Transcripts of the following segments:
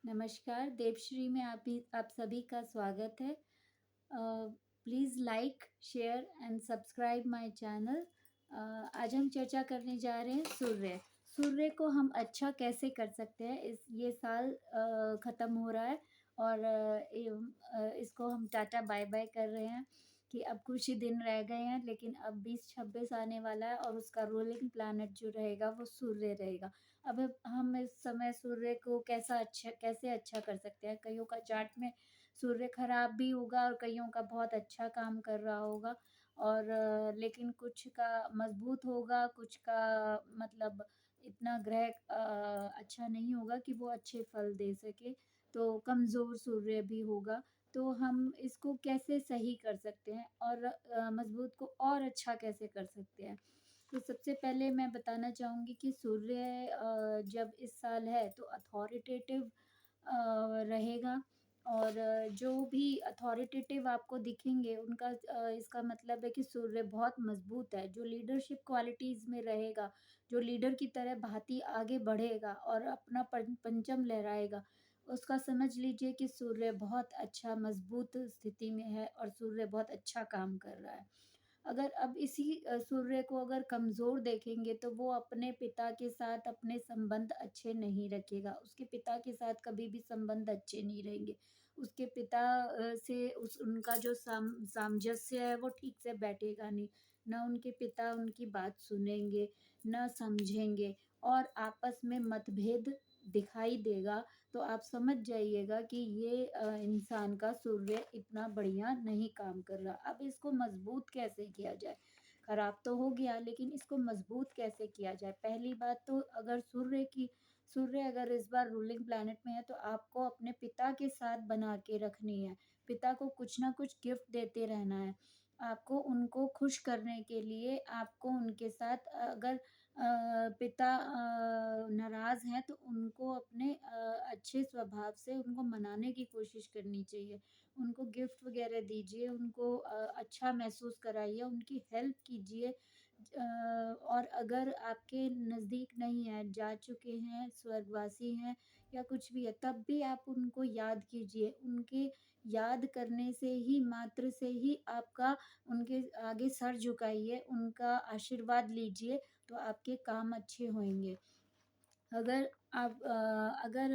नमस्कार, देवश्री में आप सभी का स्वागत है। Please like, share and subscribe my channel. आज हम चर्चा करने जा रहे हैं सूर्य। सूर्य को हम अच्छा कैसे कर सकते हैं? ये साल ख़त्म हो रहा है और इसको हम टाटा बाय-बाय कर रहे हैं कि अब कुछ ही दिन रह गए हैं, लेकिन अब 2026 आने वाला है और उसका रूलिंग प्लैनेट जो रहेगा वो सूर्य रहेगा। अब हम इस समय सूर्य को कैसे अच्छा कर सकते हैं? कइयों का चार्ट में सूर्य खराब भी होगा और कइयों का बहुत अच्छा काम कर रहा होगा और लेकिन कुछ का मज़बूत होगा, कुछ का मतलब इतना ग्रह अच्छा नहीं होगा कि वो अच्छे फल दे सके, तो कमज़ोर सूर्य भी होगा। तो हम इसको कैसे सही कर सकते हैं और मज़बूत को और अच्छा कैसे कर सकते हैं? तो सबसे पहले मैं बताना चाहूँगी कि सूर्य जब इस साल है तो अथॉरिटेटिव रहेगा और जो भी अथॉरिटेटिव आपको दिखेंगे उनका इसका मतलब है कि सूर्य बहुत मज़बूत है। जो लीडरशिप क्वालिटीज़ में रहेगा, जो लीडर की तरह भाँति आगे बढ़ेगा और अपना पंचम लहराएगा, उसका समझ लीजिए कि सूर्य बहुत अच्छा मज़बूत स्थिति में है और सूर्य बहुत अच्छा काम कर रहा है। अगर अब इसी सूर्य को अगर कमज़ोर देखेंगे तो वो अपने पिता के साथ अपने संबंध अच्छे नहीं रखेगा। उसके पिता के साथ कभी भी संबंध अच्छे नहीं रहेंगे। उसके पिता से उस उनका जो सामंजस्य है वो ठीक से बैठेगा नहीं। ना उनके पिता उनकी बात सुनेंगे, ना समझेंगे और आपस में मतभेद दिखाई देगा। तो आप समझ जाइएगा कि ये इंसान का सूर्य इतना बढ़िया नहीं काम कर रहा। अब इसको मज़बूत कैसे किया जाए? खराब तो हो गया लेकिन इसको मज़बूत कैसे किया जाए? पहली बात तो अगर सूर्य अगर इस बार रूलिंग प्लैनेट में है तो आपको अपने पिता के साथ बना के रखनी है। पिता को कुछ ना कुछ गिफ्ट देते रहना है। आपको उनको खुश करने के लिए आपको उनके साथ अगर पिता नाराज़ हैं तो उनको अपने अच्छे स्वभाव से उनको मनाने की कोशिश करनी चाहिए। उनको गिफ्ट वग़ैरह दीजिए, उनको अच्छा महसूस कराइए, उनकी हेल्प कीजिए। और अगर आपके नज़दीक नहीं है, जा चुके हैं, स्वर्गवासी हैं या कुछ भी है, तब भी आप उनको याद कीजिए। उनके याद करने से ही मात्र से ही आपका उनके आगे सर झुकाइए, उनका आशीर्वाद लीजिए, तो आपके काम अच्छे होंगे। अगर आप अगर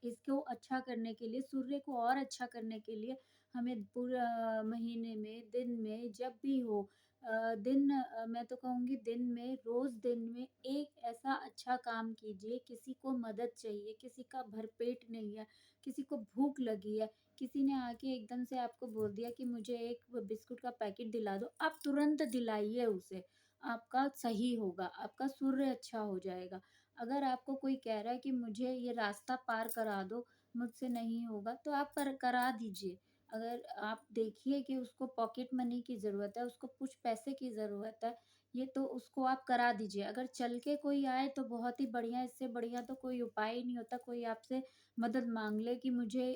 इसको अच्छा करने के लिए सूर्य को और अच्छा करने के लिए हमें पूरा महीने में, दिन में जब भी हो मैं तो कहूँगी दिन में, रोज़ दिन में एक ऐसा अच्छा काम कीजिए, किसी को मदद चाहिए, किसी का भरपेट नहीं है, किसी को भूख लगी है, किसी ने आके एकदम से आपको बोल दिया कि मुझे एक बिस्कुट का पैकेट दिला दो, आप तुरंत दिलाइए उसे। आपका सही होगा, आपका सूर्य अच्छा हो जाएगा। अगर आपको कोई कह रहा है कि मुझे ये रास्ता पार करा दो, मुझसे नहीं होगा, तो आप पर करा दीजिए। अगर आप देखिए कि उसको पॉकेट मनी की ज़रूरत है, उसको कुछ पैसे की ज़रूरत है, ये तो उसको आप करा दीजिए। अगर चल के कोई आए तो बहुत ही बढ़िया, इससे बढ़िया तो कोई उपाय ही नहीं होता। कोई आपसे मदद माँग ले कि मुझे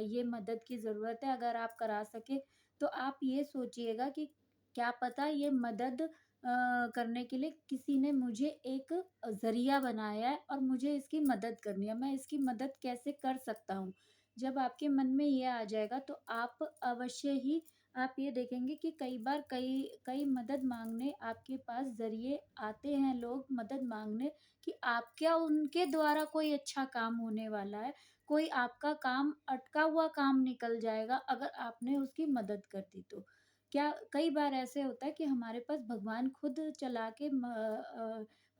ये मदद की ज़रूरत है, अगर आप करा सकें, तो आप ये सोचिएगा कि क्या पता ये मदद करने के लिए किसी ने मुझे एक ज़रिया बनाया है और मुझे इसकी मदद करनी है, मैं इसकी मदद कैसे कर सकता हूँ? जब आपके मन में ये आ जाएगा तो आप अवश्य ही आप ये देखेंगे कि कई बार कई कई मदद माँगने आपके पास ज़रिए आते हैं लोग मदद माँगने कि आप क्या उनके द्वारा कोई अच्छा काम होने वाला है, कोई आपका काम अटका हुआ काम निकल जाएगा अगर आपने उसकी मदद कर दी तो। क्या कई बार ऐसे होता है कि हमारे पास भगवान खुद चला के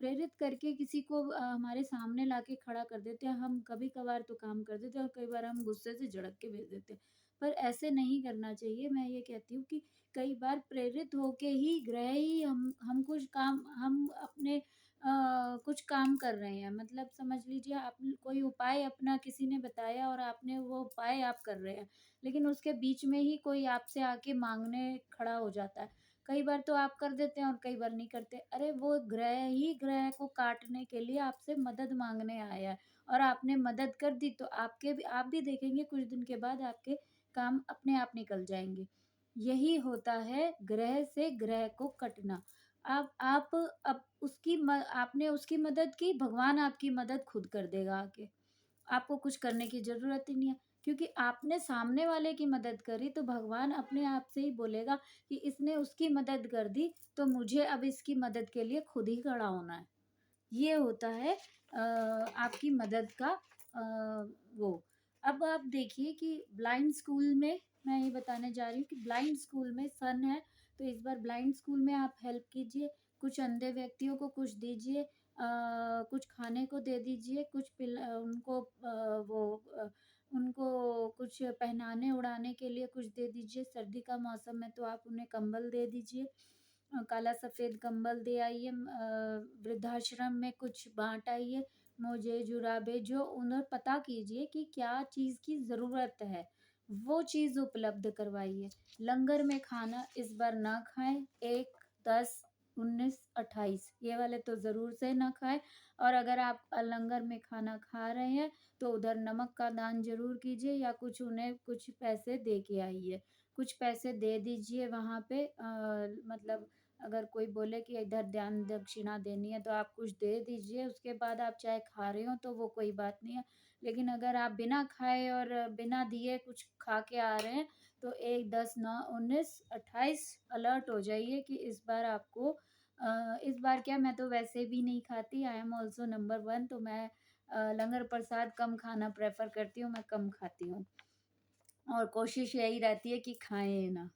प्रेरित करके किसी को हमारे सामने लाके खड़ा कर देते हैं। हम कभी-कभार तो काम कर देते हैं और कई बार हम गुस्से से झड़क के भेज देते हैं। पर ऐसे नहीं करना चाहिए। मैं ये कहती हूँ कि कई बार प्रेरित होके ही ग्रह ही हम कुछ काम हम अपने कुछ काम कर रहे हैं। मतलब समझ लीजिए आप कोई उपाय अपना किसी ने बताया और आपने वो उपाय आप कर रहे हैं। लेकिन उसके बीच में ही कोई आपसे आके माँगने खड़ा हो जाता है। कई बार तो आप कर देते हैं और कई बार नहीं करते। अरे वो ग्रह ही ग्रह को काटने के लिए आपसे मदद माँगने आया है और आपने मदद कर दी तो आप भी देखेंगे कुछ दिन के बाद आपके काम अपने आप निकल जाएँगे। यही होता है ग्रह से ग्रह को कटना। आप अब उसकी म आपने उसकी मदद की, भगवान आपकी मदद खुद कर देगा आके। आपको कुछ करने की ज़रूरत ही नहीं है, क्योंकि आपने सामने वाले की मदद करी तो भगवान अपने आप से ही बोलेगा कि इसने उसकी मदद कर दी, तो मुझे अब इसकी मदद के लिए खुद ही खड़ा होना है। ये होता है आपकी मदद का वो। अब आप देखिए कि ब्लाइंड स्कूल में मैं ये बताने जा रही हूँ कि ब्लाइंड स्कूल में सन है, तो इस बार ब्लाइंड स्कूल में आप हेल्प कीजिए, कुछ अंधे व्यक्तियों को कुछ दीजिए, कुछ खाने को दे दीजिए, कुछ उनको उनको कुछ पहनाने उड़ाने के लिए कुछ दे दीजिए, सर्दी का मौसम है तो आप उन्हें कंबल दे दीजिए, काला सफ़ेद कंबल दे आइए, वृद्धाश्रम में कुछ बाँट आइए, मोजे जुराबे जो उन्हें पता कीजिए कि क्या चीज़ की ज़रूरत है, वो चीज़ उपलब्ध करवाइए। लंगर में खाना इस बार ना खाएँ, 1, 10, 19, 28 ये वाले तो ज़रूर से ना खाएँ, और अगर आप लंगर में खाना खा रहे हैं, तो उधर नमक का दान ज़रूर कीजिए या कुछ उन्हें कुछ पैसे दे के आइए। कुछ पैसे दे दीजिए वहाँ पे, मतलब अगर कोई बोले कि इधर दान दक्षिणा देनी है तो आप कुछ दे दीजिए, उसके बाद आप चाहे खा रहे हो तो वो कोई बात नहीं है। लेकिन अगर आप बिना खाए और बिना दिए कुछ खा के आ रहे हैं, तो 1, 10, 9, 19, 28 अलर्ट हो जाइए कि इस बार आपको इस बार क्या, मैं तो वैसे भी नहीं खाती, आई एम ऑल्सो नंबर 1, तो मैं लंगर प्रसाद कम खाना प्रेफ़र करती हूँ, मैं कम खाती हूँ और कोशिश यही रहती है कि खाएँ ना।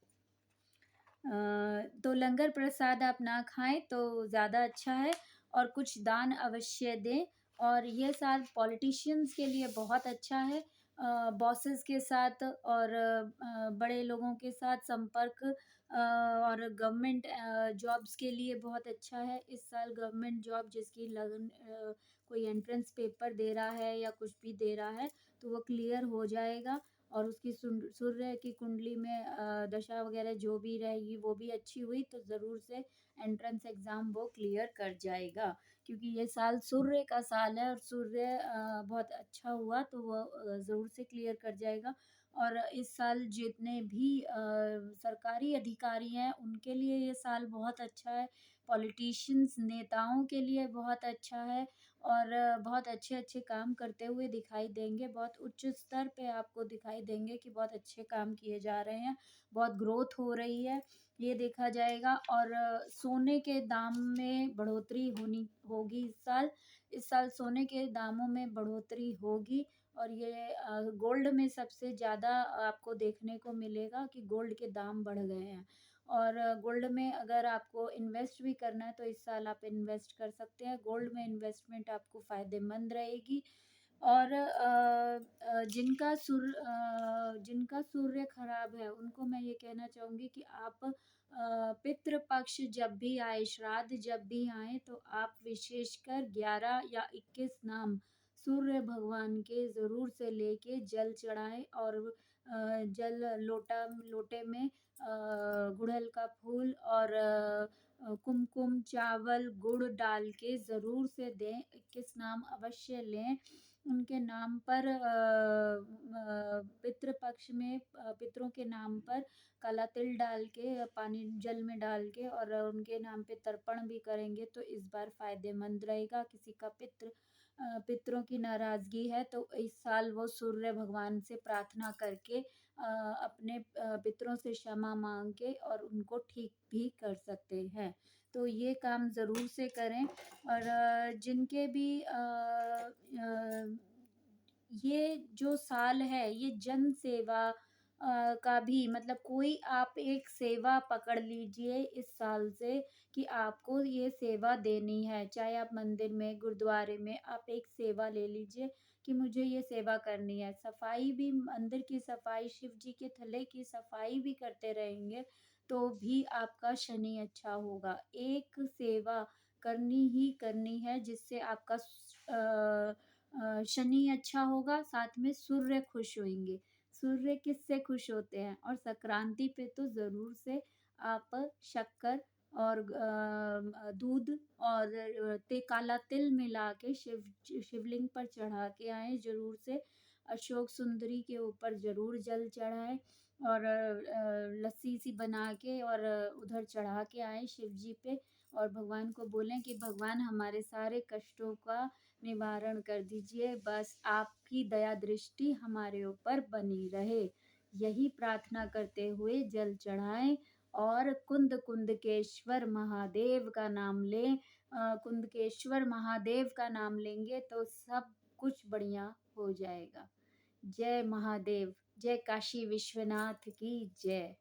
तो लंगर प्रसाद आप ना खाएँ तो ज़्यादा अच्छा है, और कुछ दान अवश्य दें। और ये साल पॉलिटिशियंस के लिए बहुत अच्छा है, बॉसेस के साथ और बड़े लोगों के साथ संपर्क, और गवर्नमेंट जॉब्स के लिए बहुत अच्छा है। इस साल गवर्नमेंट जॉब जिसकी लगन कोई एंट्रेंस पेपर दे रहा है या कुछ भी दे रहा है, तो वो क्लियर हो जाएगा, और उसकी सूर्य की कुंडली में दशा वगैरह जो भी रहेगी वो भी अच्छी हुई तो ज़रूर से एंट्रेंस एग्ज़ाम वो क्लियर कर जाएगा, क्योंकि ये साल सूर्य का साल है और सूर्य बहुत अच्छा हुआ तो वो ज़रूर से क्लियर कर जाएगा। और इस साल जितने भी सरकारी अधिकारी हैं उनके लिए ये साल बहुत अच्छा है, पॉलिटिशियंस नेताओं के लिए बहुत अच्छा है, और बहुत अच्छे-अच्छे काम करते हुए दिखाई देंगे, बहुत उच्च स्तर पे आपको दिखाई देंगे कि बहुत अच्छे काम किए जा रहे हैं, बहुत ग्रोथ हो रही है, ये देखा जाएगा। और सोने के दाम में बढ़ोतरी होनी होगी इस साल। इस साल सोने के दामों में बढ़ोतरी होगी, और ये गोल्ड में सबसे ज़्यादा आपको देखने को मिलेगा कि गोल्ड के दाम बढ़ गए हैं। और गोल्ड में अगर आपको इन्वेस्ट भी करना है तो इस साल आप इन्वेस्ट कर सकते हैं। गोल्ड में इन्वेस्टमेंट आपको फ़ायदेमंद रहेगी। और जिनका सूर्य खराब है उनको मैं ये कहना चाहूँगी कि आप पितृ पक्ष जब भी आए, श्राद्ध जब भी आएँ तो आप विशेषकर 11 या 21 नाम सूर्य भगवान के ज़रूर से लेके जल चढ़ाएँ, और जल लोटे में गुड़हल का फूल और कुमकुम, चावल, गुड़ डाल के ज़रूर से दें, 21 नाम अवश्य लें। उनके नाम पर पितृ पक्ष में पितरों के नाम पर काला तिल डाल के पानी जल में डाल के और उनके नाम पे तर्पण भी करेंगे तो इस बार फ़ायदेमंद रहेगा। किसी का पितरों की नाराज़गी है तो इस साल वो सूर्य भगवान से प्रार्थना करके अपने पितरों से क्षमा माँग के और उनको ठीक भी कर सकते हैं। तो ये काम ज़रूर से करें। और जिनके भी ये जो साल है ये जन सेवा का भी, मतलब कोई आप एक सेवा पकड़ लीजिए इस साल से कि आपको ये सेवा देनी है, चाहे आप मंदिर में, गुरुद्वारे में आप एक सेवा ले लीजिए कि मुझे ये सेवा करनी है। सफाई भी, मंदिर की सफाई, शिव जी के थले की सफाई भी करते रहेंगे तो भी आपका शनि अच्छा होगा। एक सेवा करनी ही करनी है जिससे आपका शनि अच्छा होगा, साथ में सूर्य खुश होंगे। सूर्य किससे खुश होते हैं? और संक्रांति पे तो ज़रूर से आप शक्कर और दूध और काला तिल मिला के शिवलिंग पर चढ़ा के आएँ ज़रूर से। अशोक सुंदरी के ऊपर ज़रूर जल चढ़ाएँ और लस्सी सी बना के और उधर चढ़ा के आएँ शिव जी पे, और भगवान को बोलें कि भगवान हमारे सारे कष्टों का निवारण कर दीजिए। बस आपकी दया दृष्टि हमारे ऊपर बनी रहे, यही प्रार्थना करते हुए जल चढ़ाएँ और कुंदकेश्वर महादेव का नाम लें। कुंदकेश्वर महादेव का नाम लेंगे तो सब कुछ बढ़िया हो जाएगा। जय महादेव, जय काशी विश्वनाथ की जय।